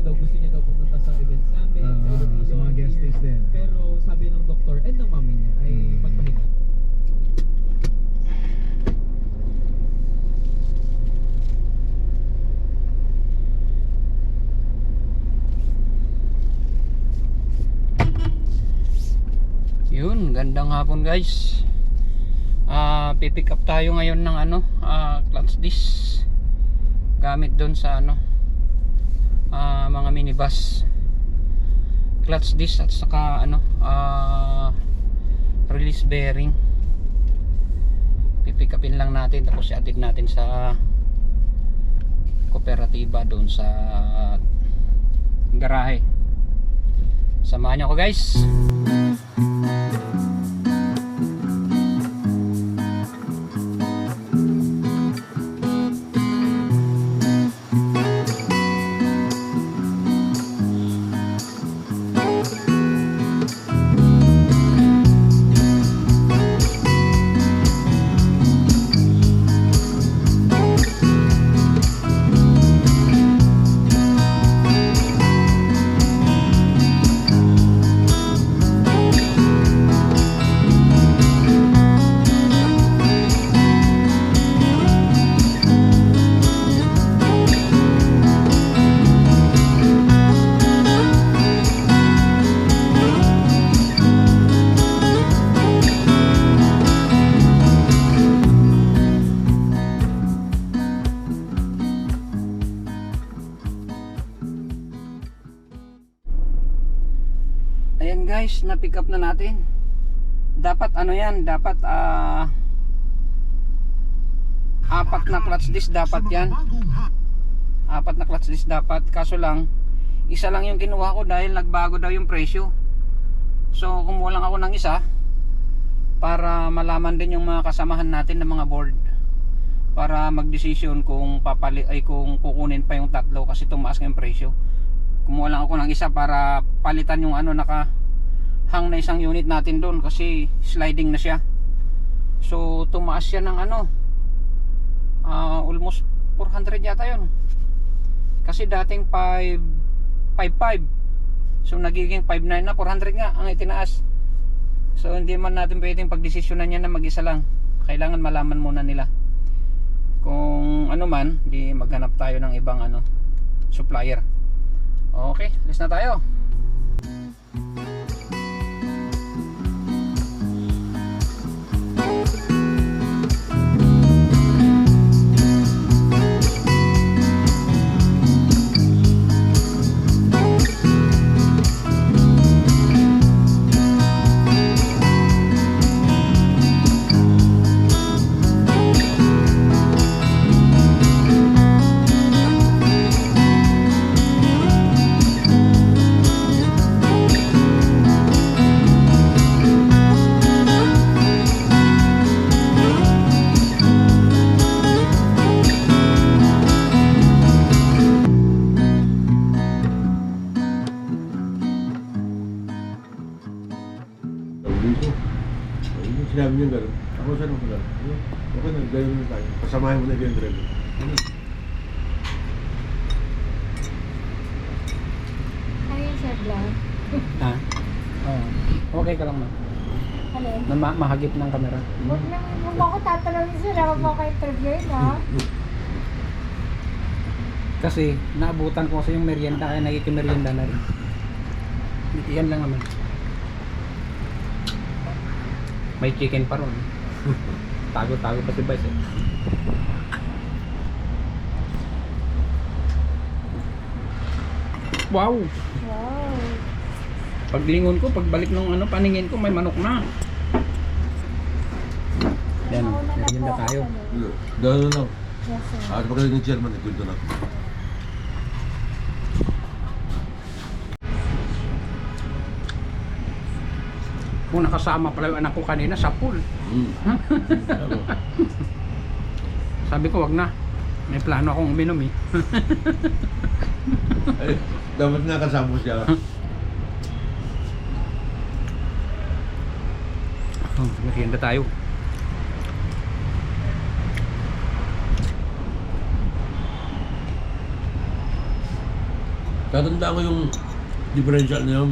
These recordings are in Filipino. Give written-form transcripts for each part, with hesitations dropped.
daw, gusto niya daw pumunta sa events namin, sa Iloilo, sa mga guest here. days din. Pero sabi ng doktor and ng mami niya ay magpahinga. Yun, gandang hapon guys. Pipick up tayo ngayon ng clutch disc gamit doon sa mga minibus, clutch disc at saka release bearing. Pipick upin lang natin tapos iatid natin sa kooperatiba doon sa garahe. Samahan niyo ako guys. Ayan guys, na-pick up na natin. Dapat dapat apat na clutch disc dapat yan. Apat na clutch disc dapat. Kaso lang, isa lang yung kinuha ko dahil nagbago daw yung presyo. So kumuha lang ako ng isa para malaman din yung mga kasamahan natin ng mga board. Para mag-decision kung kung kukunin pa yung tatlo kasi tumaas ng presyo. Kumuha lang ako ng isa para palitan yung nakahang na isang unit natin doon kasi sliding na siya. So tumaas siya ng almost 400 yata yun. Kasi dating 555. So nagiging 59 na, 400 nga ang itinaas. So hindi man natin pwedeng pagdesisyonan yan na mag-isa lang. Kailangan malaman muna nila. Kung man, di maghanap tayo ng ibang supplier. Okay, alis na tayo. Sinabi niya gano'n. Ako saan ako lang? Okay na, gano'n na tayo. Pasamahin mo na yung driver. Ano yung sir vlog? Ha? Oo. Okay ka lang na. Alin? Mahagip ng camera. Huwag mo ako tatanungin sir, huwag mo ako interview, no? Kasi naabutan ko sa yung merienda kaya nagkikimerienda na rin. Yan lang naman. May chicken pa ron. Tago-tago pa si Vice eh. Wow! Wow! Paglingon ko, pagbalik ng paningin ko, may manok na. Yan, merienda tayo. Gano'n lang. Yes sir. At pagkalit ng chairman, nagkwento na. Kung nakasama pala yung anak ko kanina sa pool. Sabi ko wag na. May plano akong uminom eh. Ay, dapat nakasama siya. Merienda tayo. Tatandaan ko yung differential na yun.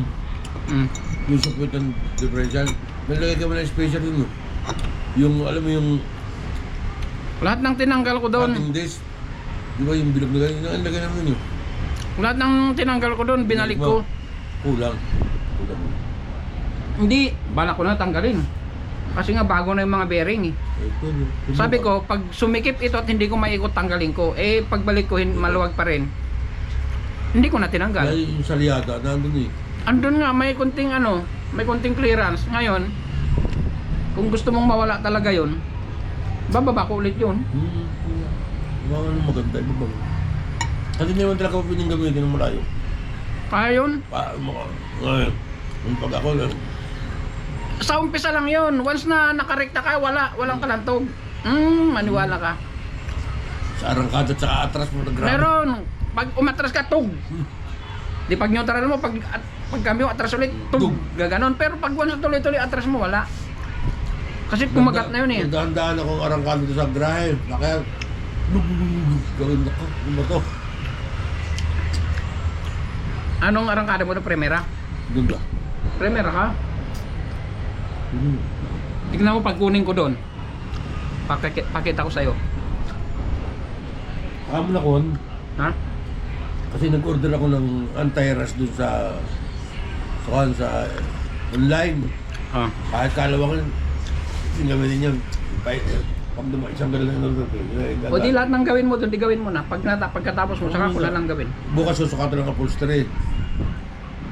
Yung support ng differential. Nalagay ka mo na special yun. Yung, alam mo yung Lahat ng tinanggal ko doon. cutting disc. Di ba yung bilog na ganyan? Nalagay naman yun. Lahat ng tinanggal ko doon, binalik ko. Kulang. Kulang. Hindi, balak ko na tanggalin. Kasi nga bago na yung mga bearing eh. Sabi ko, pag sumikip ito at hindi ko maikot, tanggalin ko. Eh, pagbalik ko, maluwag pa rin. Hindi ko na tinanggal. Dahil yung salyada, nandun eh. Andun nga, may konting ano, may konting clearance. Ngayon, kung gusto mong mawala talaga yun, bababa ko ulit yun. Mga ano maganda, iba bang? Kasi hindi naman talaga piling gamitin ng malayo. Kaya yun. Ngayon, yung pag ako lang, Sa umpisa lang yun. Once na nakarekta ka, walang kalantog. Maniwala ka. sa arangkada at sa atras mo nag-grab. Meron. Pag umatras ka, tug. Di pag neutral mo, pag cambio, atras ulit, tug. Gaganon. Pero pag once tuloy-tuloy, atras mo, wala. Kasi kumagat na yun eh. Dahan-dahan akong arangkada doon sa grahe. Kaya, gawin ako. Ano ba to? Anong arangkada mo na Primera? Doon ba? Primera ka? Tignan mo pag kunin ko doon. Pakita ko sa'yo. Kamo na kon. Ha? Kasi nag-order ako ng anti-rush doon sa online. Ah. Kahit kalawangan, yung gawin niya, pag isang gano'n na order. O di lahat ng gawin mo doon, di gawin mo na. Pagkatapos mo, saka ko lang gawin. Bukas susukatan ng upholstery.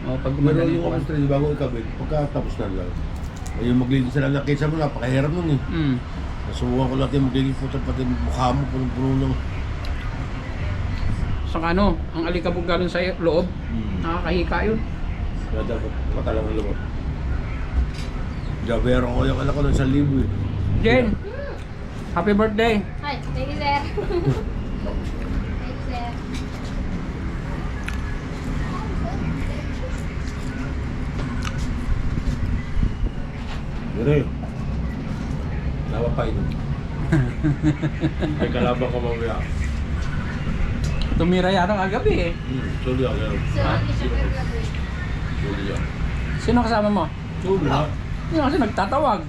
O pag Pero gumagano yung upholstery, bago ikabit, pagkatapos na lang. Yung maglinis na lang, kaysa mo, napakahirap nun eh. Nasubukan ko natin maglinis po pati mukha mo, punong-puno ng... Saka ano, ang alikabog galon sa loob, nakakahika yun. Kaya dapat matalang ang lumot. Gabero ko yung anak ko ng 1,000 eh. Jen, happy birthday. Hi, thank you, sir. Thank you, sir. Dire. Nawa pa ito. May kalaban ka mamaya. Tumira yata kagabi eh. Suli ako. Sorry, siya pero gabi. Suli ako. Sino kasama mo? Suli ako. Sino kasi nagtatawag?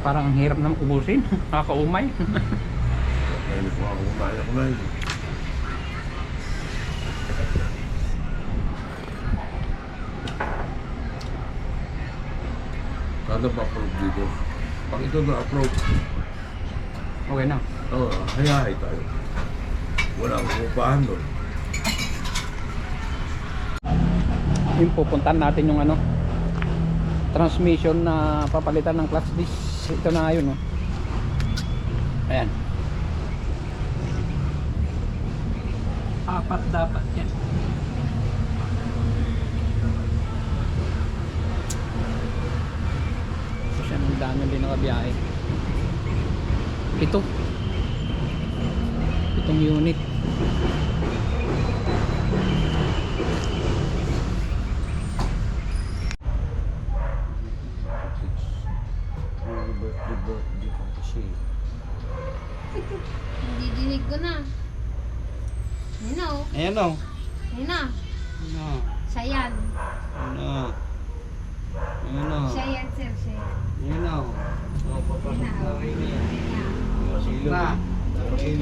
Parang ang hirap naman ubusin. Kakaumay. Ayun ko ako kumain ako na yun. Kada pa-approve dito. Pag ito na-approve, Okay na. hayahay tayo. Wala akong upahan doon. Yung pupuntahan natin yung ano, transmission na papalitan ng clutch disc. Ito na nga yun, oh. Ayan. 4 dapat yan. Ito siya ng dami din nakabiyahe. 7 unit. Birthday ko kasi. Didinig ko na. Yun na, oh. Ayan o. Yun na. Ano? Siya yan. Ano? Ayan o. Siya yan, sir. Siya yan. Ayan o. Yun na, oh. Yun na.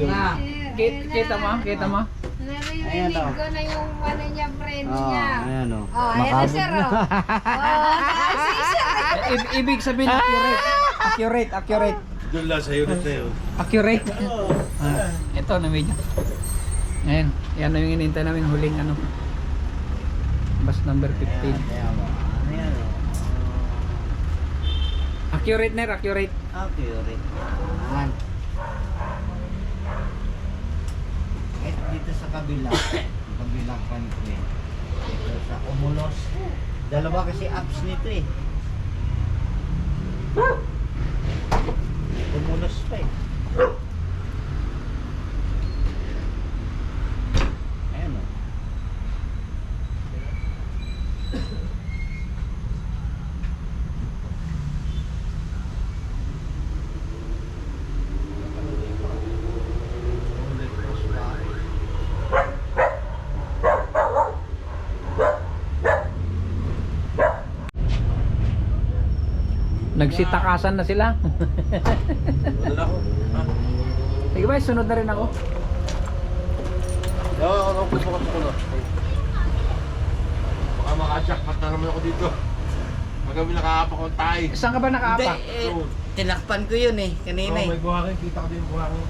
Na. Kita mo? Kita mo? Naririnig ko na yung ano niya, friend niya. Ayan o. Oh, ayan na, sir, oh. Oh, kasi siya. Ibig sabihin accurate. Doon lang sa unit na yun. Accurate. Ito na medyo. Ayan, yan na yung inintay namin huling ano. Bus number 15. Ayan o. Accurate na, accurate. Okay, okay. Ayan. Kahit dito sa kabilang country. Dito sa Cumulus. Dalawa kasi apps nito eh. Cumulus pa eh. Ayan o. Nagsitakasan na sila. Ano na ako? Ha? Sige ba, sunod na rin ako. Ako gusto ko na. Baka maka-jackpot na naman ako dito. Magabi nakahapa ko tayo. Saan ka ba Hindi, nakaapa? tinakpan ko yun eh, kanina eh. May buhangin, kita ko din yung buhangin.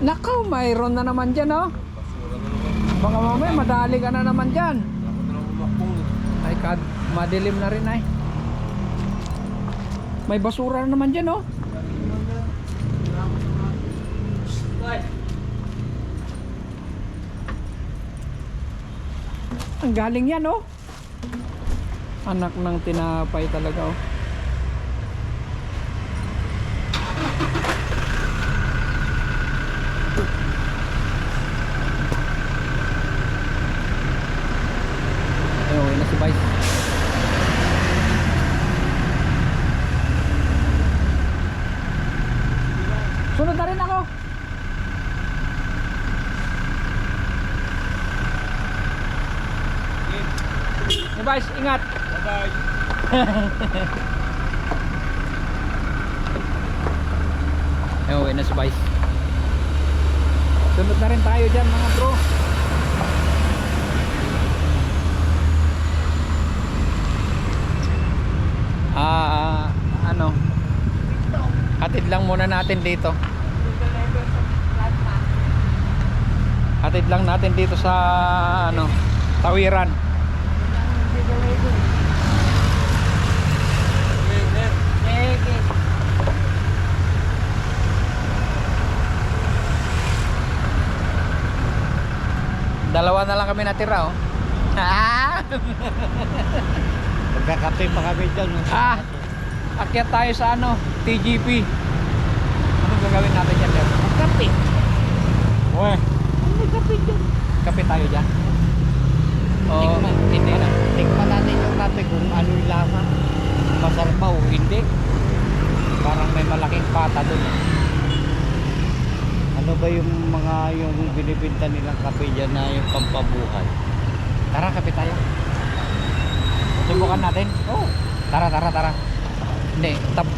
Nakaw, mayroon na naman dyan, oh. Baka mamaya madali ka na naman dyan. Ako na lang umakbong. Ay, madilim na rin ay. May basura na naman dyan, oh. Ang galing yan, oh. Anak ng tinapay talaga, oh. Ay, okay na si Vice. Sunod na rin ako. Hey Vice, ingat. Bye-bye. Ay, okay na si Vice. Sunod na rin tayo dyan mga bro. Ano, hatid lang muna natin dito. Hatid lang natin dito sa ano, Tawiran. Dalawa na lang kami natira, oh. Magkakape pa kami dyan. Akyat tayo sa ano, TGP. Ano gagawin natin dyan, Dad? Kape. Uwe, Ano kape dyan? kape tayo dyan. Oo, hindi na. Tikman natin yung kape kung ano yung lasa. Masarap ba o hindi? Parang may malaking pata doon. Ano ba yung mga yung binibinta nilang kape dyan na yung pampabuhay? Tara, kape tayo. Subukan natin? Oh. Tara. Hindi,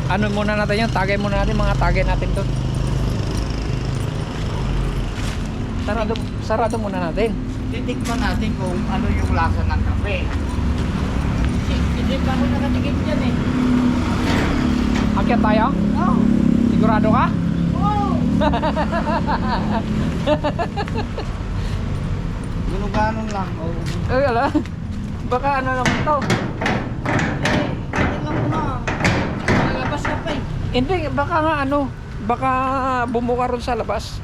ano muna natin yun? Tagay muna natin, mga tagay natin doon. Sarado muna natin. Titikman natin kung ano yung lasa ng kape. Hindi pa ako nakatigil dyan eh. Akyat tayo? Oh. Sigurado ka? Oh. Ganon lang. Oh. Ay, ala. Baka ano naman to? Tingnan mo na. Nalabas ka pa eh. Hindi, baka nga ano, baka bumuka ron sa labas.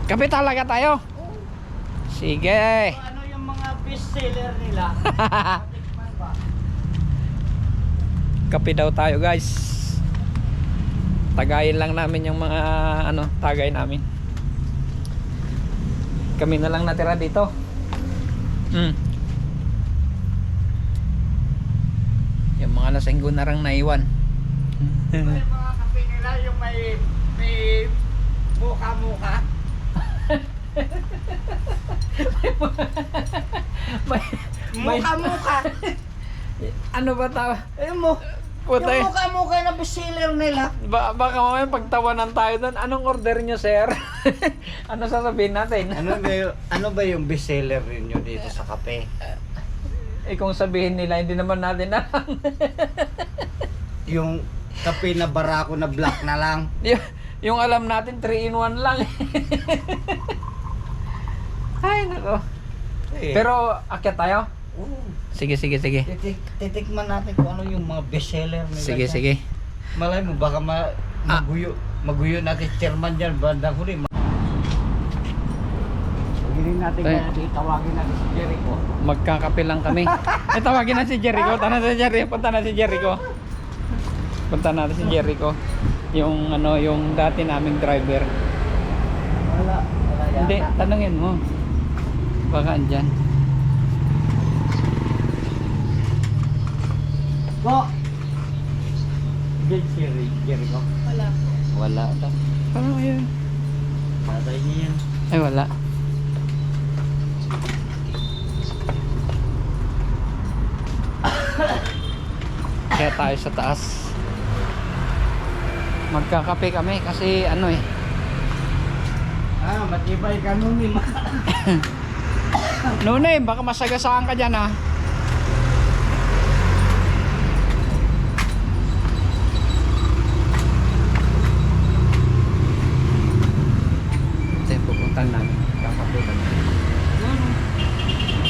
Kape talaga tayo? Sige. Ano yung mga best seller nila? Tikman ba? Kape daw tayo, guys. Tagayin lang namin yung mga ano, tagay namin. Kami na lang natira dito. Yung mga lasenggo na lang naiwan. Yung mga kape nila yung may mukha-mukha. may Mukha-mukha. ano ba tawag? Ayun mo. Putay. Yung mukha-mukha na bestseller nila. Baka mamaya pagtawanan tayo doon. Anong order nyo, sir? Ano sasabihin natin? Ano ba yung bestseller ninyo dito sa kape? Eh kung sabihin nila, hindi naman natin alam. Yung kape na barako na black na lang. Yung alam natin, 3-in-1 lang. Ay, nako. Pero, akyat tayo? Sige. Titikman natin kung ano yung mga bestseller nila. Sige, dyan. sige. Malay mo, baka maguyo natin si chairman dyan, bandang huli. Pagiging natin Ay. kaya tawagin natin si Jericho. Magkakape lang kami. Tawagin na si Jericho. Punta na si Jericho. Punta natin si Jericho. Yung yung dati naming driver. Wala yata. Hindi, tanungin mo. Baka andyan. Go! Diyan si Jericho. Wala. Ano yun? Tatay niya yan. Ay, wala. Kaya tayo sa taas. Magkakape kami kasi Matibay ka nun eh. Nune, baka masagasaan ka dyan Ito yung pupuntan namin. Kakape kami.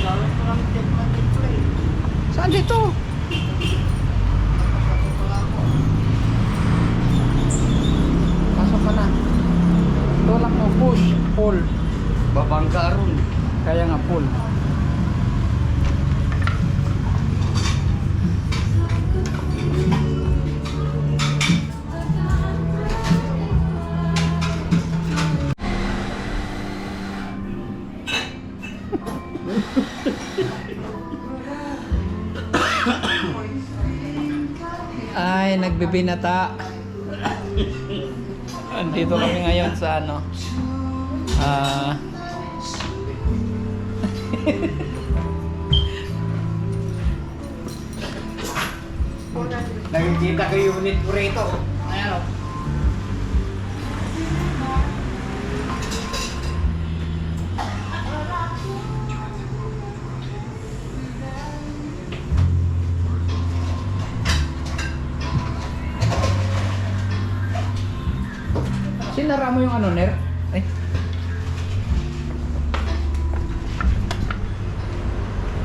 Sabi ko lang chairman dito eh. Saan dito? Pasok ka na. Tulak mo, push, pull. Babangga ron. Kaya nga pull. Ay, nagbibinata. Andito kami ngayon sa Nakikita ko yung unit ko rito. Ayan o. Sinara mo yung Ner? Ay.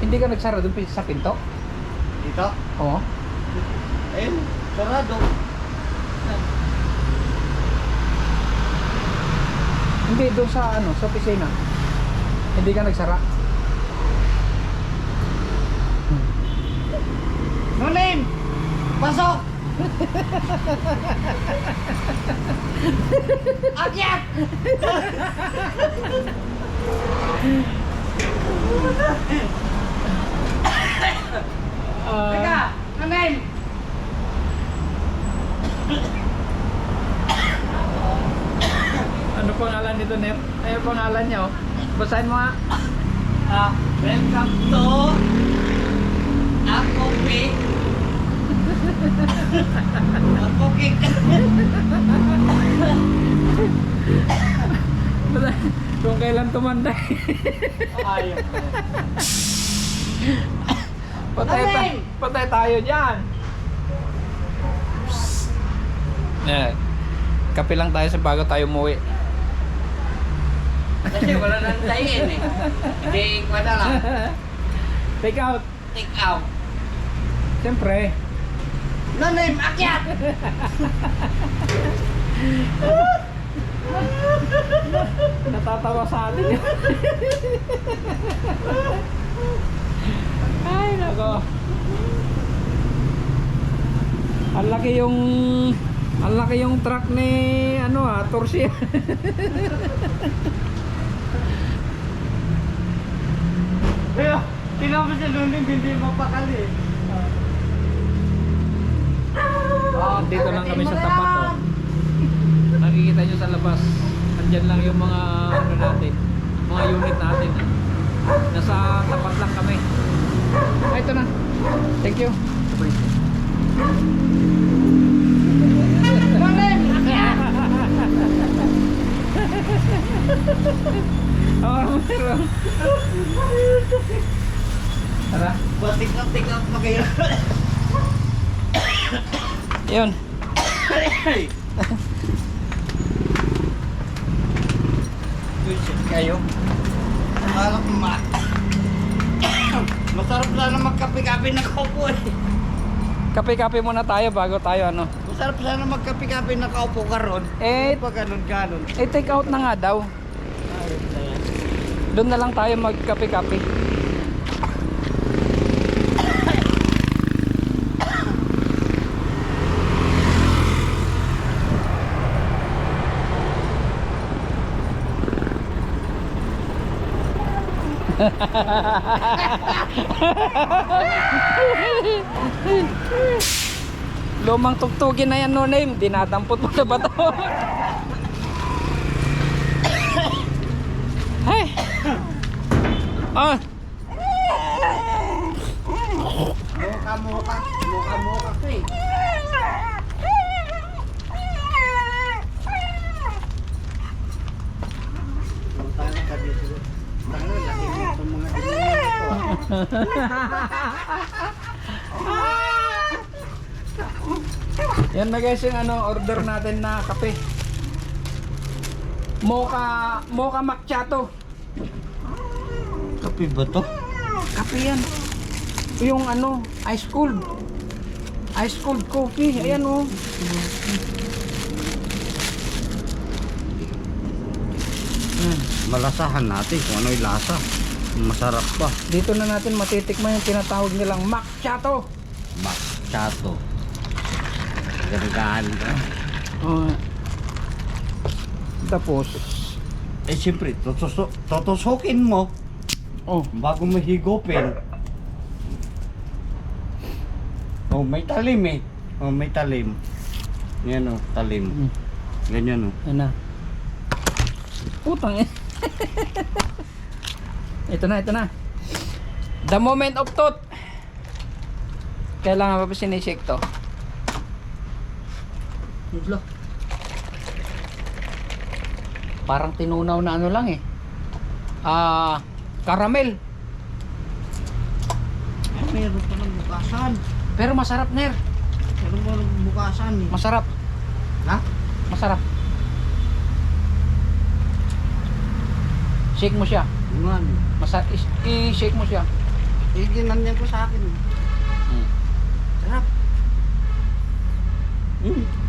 Hindi ka nagsara doon sa pinto? Dito? Oo. Ayun, sarado. Hindi, doon sa sa opisina. Hindi ka nagsara. No name! Pasok! Akyat! Teka! No name! Ano pangalan nito, Ner? Ay, pangalan niya, oh. Basahin mo nga. Welcome to Akopi. Akopi. Kung kailan tumanday. Ayaw. Patay tayo dyan. Kape lang tayo sa bago tayo umuwi. Kasi wala nang tayin eh. Hindi ko na lang. Take out. Take out. Siyempre. No name, akyat! Natatawa sa atin. Ay, nako. Ang laki yung truck ni Torsi. Pero, tingnan mo siya lunin, hindi mapakali. Dito lang kami sa tapat, oh. Nakikita nyo sa labas. Andyan lang yung mga natin, mga unit natin. Nasa tapat lang kami. Ay, ito na. Thank you. Oh, meron. Tara. Batik-tik pa kayo. Yun. Kayo. Akala ko masarap sana magkape-kape na kaupo eh. Kape-kape muna tayo bago tayo ano. Masarap sana magkape-kape na kaupo karon. Eh, Pag ganun-ganon. take out na nga daw. Doon na lang tayo magkape-kape. Lumang tugtugin na yan, no name. Dinadampot mo na ba to? Hey. Ah. Mukha ka eh. Tangin ka dito. Tangin, laki mo itong mga demonyo ito. Yan na guys yung ano, order natin na kape. Mocha macchiato. Kape ba to? Kape yan. Yung ano, ice cold. Ice cold coffee. Ayan oh. Malasahan natin kung ano yung lasa. Masarap pa. Dito na natin matitikman yung tinatawag nilang macchiato. Macchiato. Ganagaan ka. Oh. Tapos, Eh siyempre, totosokin mo oh, bago mo higupin. Oh, may talim eh. Oh, may talim. Yan oh, talim. Mm. Ganyan oh. yan na. Putang eh. Ito na. The moment of truth. Kailangan pa sinishake to. Idlo. Parang tinunaw na ano lang eh. Caramel. Meron pa ng bukasan. Pero masarap, Ner. Meron pa ng bukasan eh. Masarap. Ha? Masarap. Shake mo siya. Nga. I-shake mo siya. Eh, ginanyan ko sa akin. Sarap.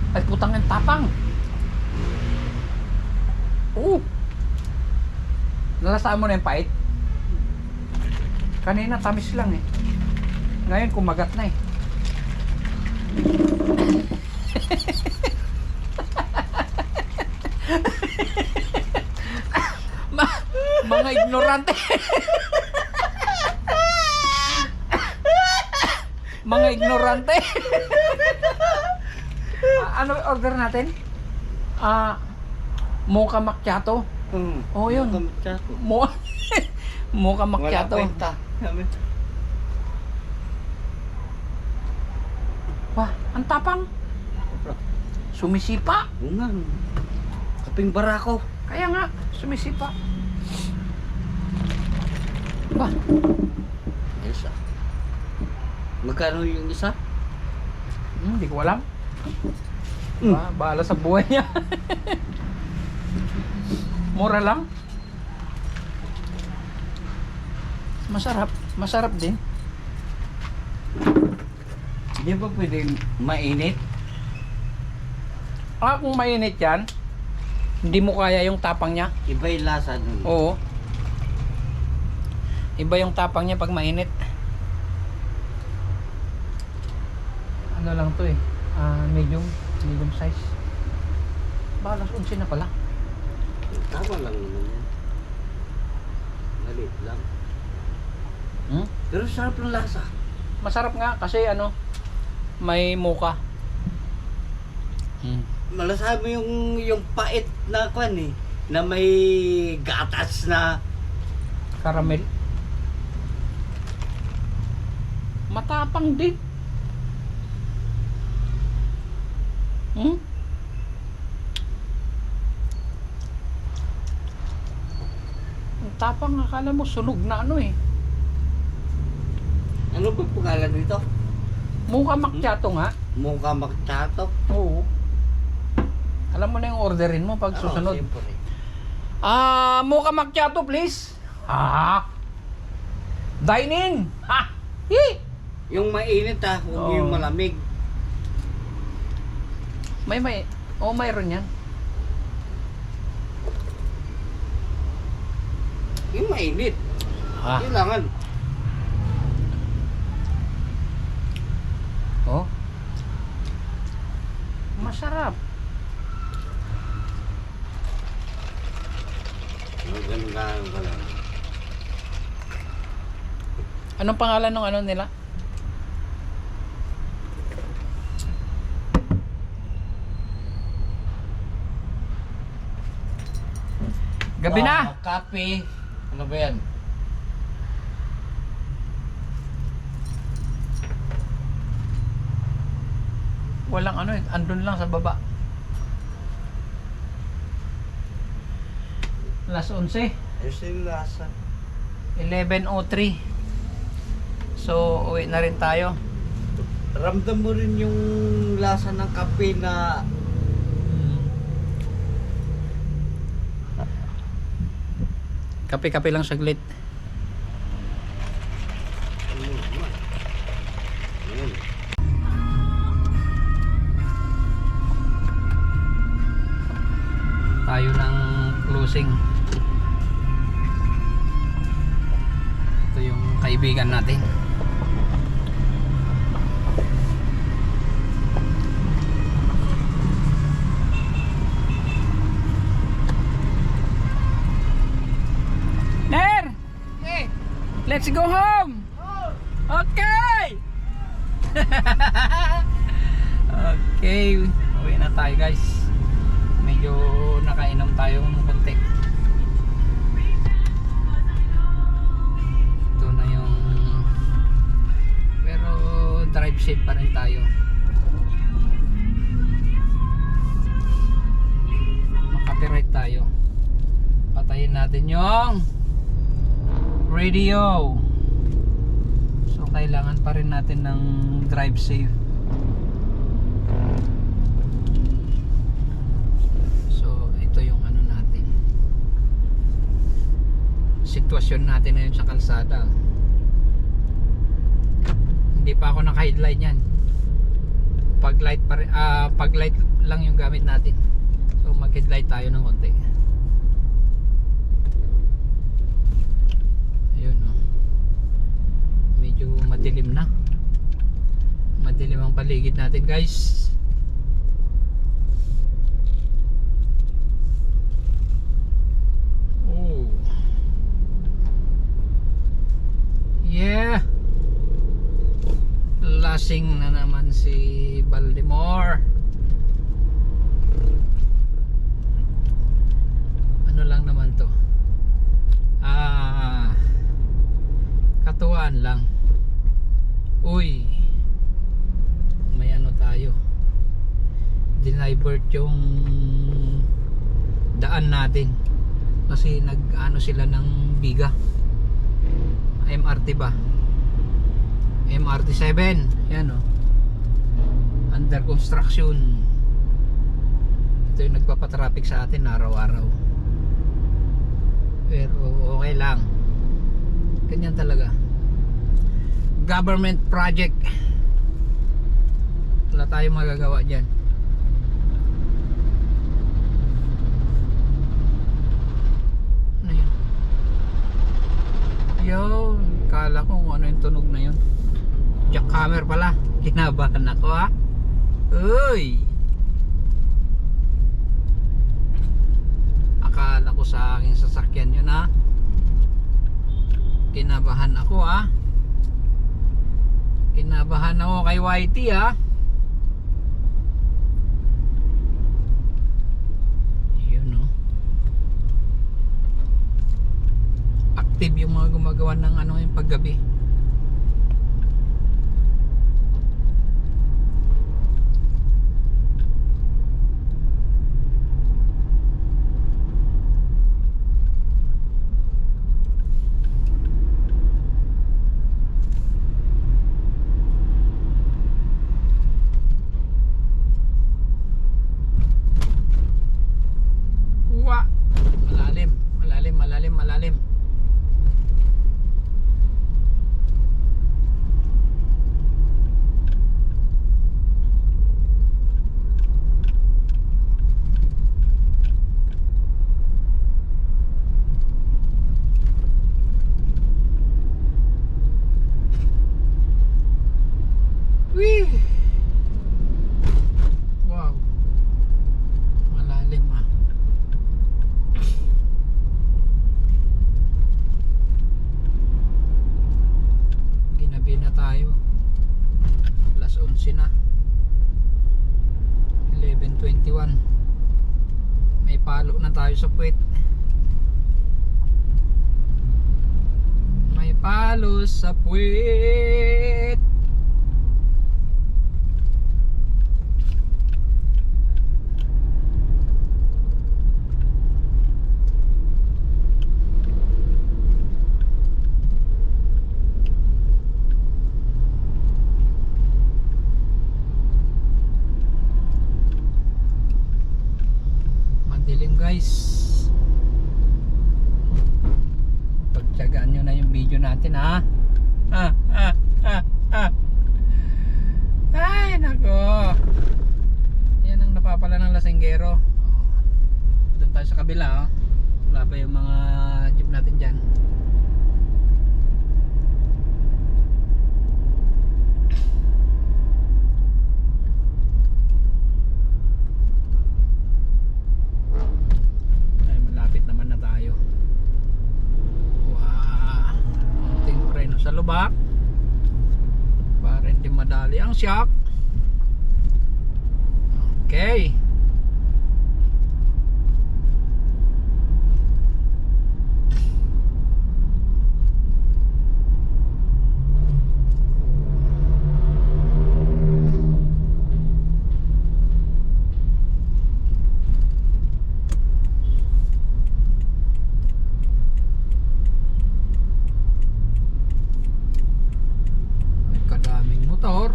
Ay putang yung tapang. Nalasaan mo na yung pait? Kanina tamis lang eh. Ngayon kumagat na eh. Mga ignorante. Mga ignorante. Ano order natin? Mocha macchiato. Oh, yun. Macchiato. Mocha macchiato. Wala kwenta. Wah, ang tapang. Sumisipa. Nga. Kaping barako. Kaya nga, sumisipa. Wah, Isa. Magkano yung isa? hindi ko alam. Bahala sa buhay niya. Mura lang. Masarap din. Di ba pwede mainit? Kung mainit yan, hindi mo kaya yung tapang niya. Iba yung lasa dun. Oo. Iba yung tapang niya pag mainit. Ano lang to eh. Medium size. Balas 11 na pala. Tama lang naman yan. Malit lang. Pero sarap ng lasa. Masarap nga kasi ano, may mocha. Malasabi mo yung pait na kwan eh. Na may gatas na Caramel. Matapang din. Ang tapang, akala mo sunog na ano eh. Ano ba pangalan nito? Mocha macchiato nga. Mocha macchiato. Oo. Alam mo na yung orderin mo pag susunod. Siyempre. Mocha macchiato please. Dining. Hi. Yung mainit ha, huwag yung malamig. Mayroon yan. Yung mainit. Kailangan. Masarap. Ganun ka lang. Anong pangalan ng ano nila? Gabi na. Kape. Ano ba yan? Walang ano, andun lang sa baba. Alas 11. Ayos yung lasa. 11:03. So, uwi na rin tayo. Ramdam mo rin yung lasa ng kape na Kape-kape lang saglit. Tayo ng closing. Ito yung kaibigan natin. Ner! Let's go home! Okay! Okay, uwi na tayo guys. Medyo nakainom tayo ng konti. Ito na yung pero drive safe pa rin tayo. Makapiright tayo. Patayin natin yung radio. So kailangan pa rin natin ng drive safe. So ito yung ano natin, sitwasyon natin ngayon sa kalsada. Hindi pa ako naka-headlight yan. Pag light pa rin, pag light lang yung gamit natin. So mag-headlight tayo ng konti. Medyo madilim na. Madilim ang paligid natin guys. Oh. Yeah. Lasing na naman si Baltimore. Ano lang naman to? Katuwaan lang. Uy, may ano tayo, dinivert yung daan natin kasi nag-ano sila ng biga. MRT ba? MRT 7 yan o, under construction. Ito yung nagpapatraffic sa atin araw-araw, pero okay lang, ganyan talaga. Government project, wala tayong magagawa dyan. Ano yun? Yun, kala ko kung ano yung tunog na yun. Jackhammer pala. Kinabahan ako ha. Uy, akala ko sa aking sasakyan yun ha. Kinabahan ako ha. Kinabahan ako kay YT ha. Yun no. Active yung mga gumagawa ng ano yung paggabi. tayo. Alas 11 na. 11:21. May palo na tayo sa puwet. May palo sa puwet. Madilim guys. Pagtyagaan nyo na yung video natin ha. Ay nako. Yan ang napapala ng lasenggero. Doon tayo sa kabila oh. Wala pa yung mga jeep natin dyan. Ay malapit naman na tayo. Wow. Konting preno sa lubak para hindi madali ang shock. Okay. May kadaming motor.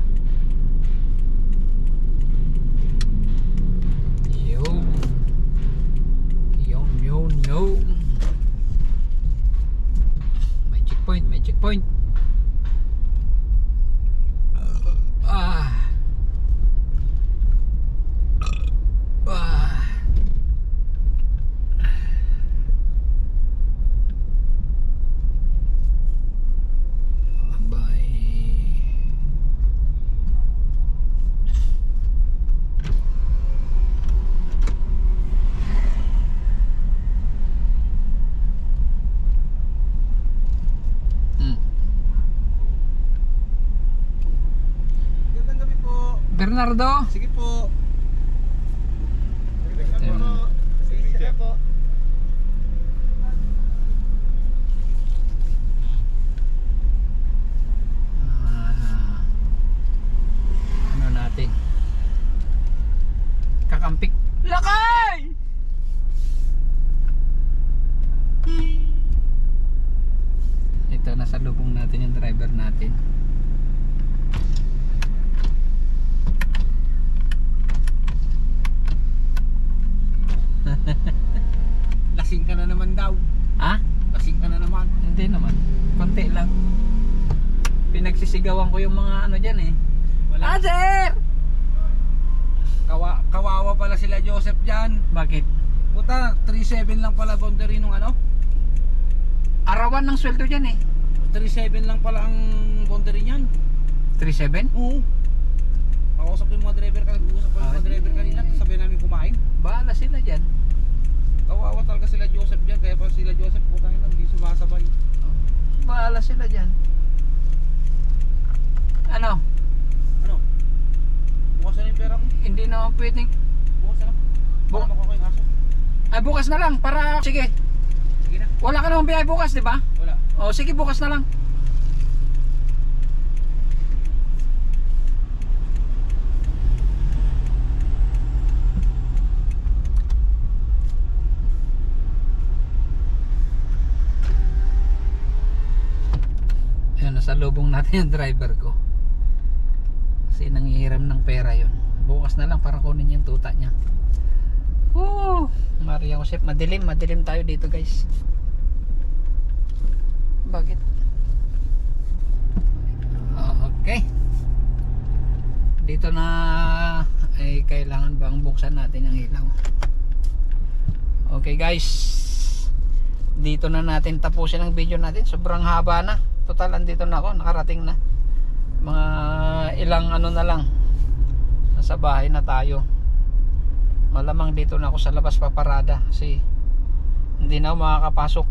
Yo. May checkpoint, may checkpoint. Bernardo. Sige po. Sige po. Ano natin? Kakampik. Lakay! Ito, nasa lubong natin yung driver natin. Lasing ka na naman daw. Ha? Lasing ka na naman. Hindi naman. Konti lang. Pinagsisigawan ko yung mga ano dyan eh. Wala. Sir! Kawawa pala sila Joseph dyan. Bakit? Puta, 3.7 lang pala boundary nung ano? Arawan ng sweldo dyan eh. 3.7 lang pala ang boundary niyan. 3.7? Oo. Pakausap ko yung mga driver kanina. Nag-uusap ko yung mga driver kanina. Sabi namin kumain. Bahala sila dyan. Kawawa talaga sila Joseph dyan. Kaya pa sila Joseph puta nila hindi sumasabay. Bahala sila dyan. Ano? Ano? Bukas na yung pera ko. Hindi naman pwedeng. Bukas na lang. Baka makuha ko yung aso. Ay bukas na lang para. Sige. Sige na. Wala ka namang biyay bukas, di ba? Wala. O sige, bukas na lang. Ayan, nasa lubong natin yung driver ko. Kasi nanghihiram ng pera yon. Bukas na lang para kunin yung tuta niya. Woo! Maria Josep, madilim tayo dito guys. Bakit? Okay. Dito na ay kailangan bang buksan natin ang ilaw. Okay guys. Dito na natin tapusin ang video natin. Sobrang haba na. Total andito na ako, nakarating na. Mga ilang ano na lang. Nasa bahay na tayo. Malamang dito na ako sa labas paparada kasi hindi na ako makakapasok.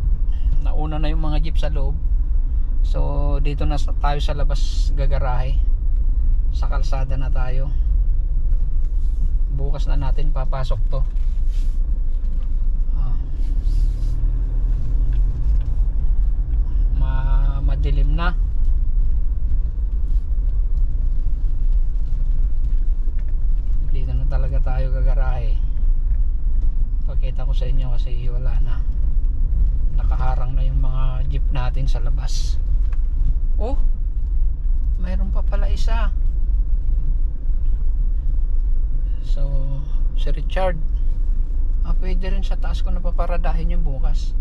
Nauna na yung mga jeep sa loob. So dito na tayo sa labas gagarahe. Sa kalsada na tayo. Bukas na natin papasok to. Madilim na. Dito na talaga tayo gagarahe. Pakita ko sa inyo kasi wala na. Nakaharang na yung mga jeep natin sa labas. Oh, mayroon pa pala isa. So, si Richard, pwede rin sa taas ko na paparadahin yung bukas.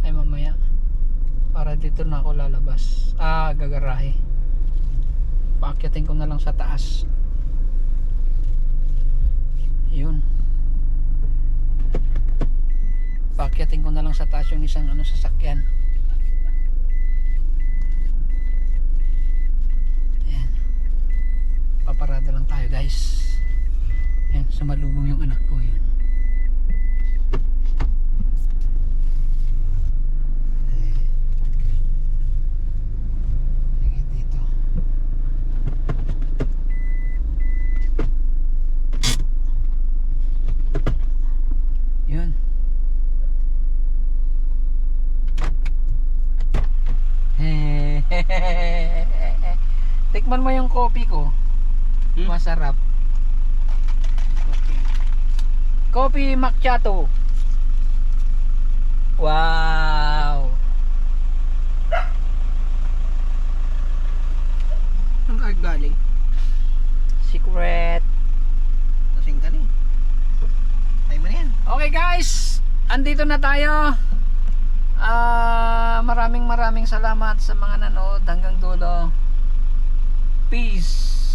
Ay mamaya. Para dito na ako lalabas. Gagarahe. Paakyatin ko na lang sa taas. Yun. Paakyatin ko na lang sa taas yung isang sasakyan. Ayan. Paparada lang tayo guys. Ayan, sumalubong yung anak ko yun. Dito. Yun. Tikman mo yung coffee ko. Masarap. Coffee macchiato. Wow. Ang galing. Secret. Kasing galing. Ay man yan. Okay guys, andito na tayo. Maraming salamat sa mga nanood hanggang dulo. Peace.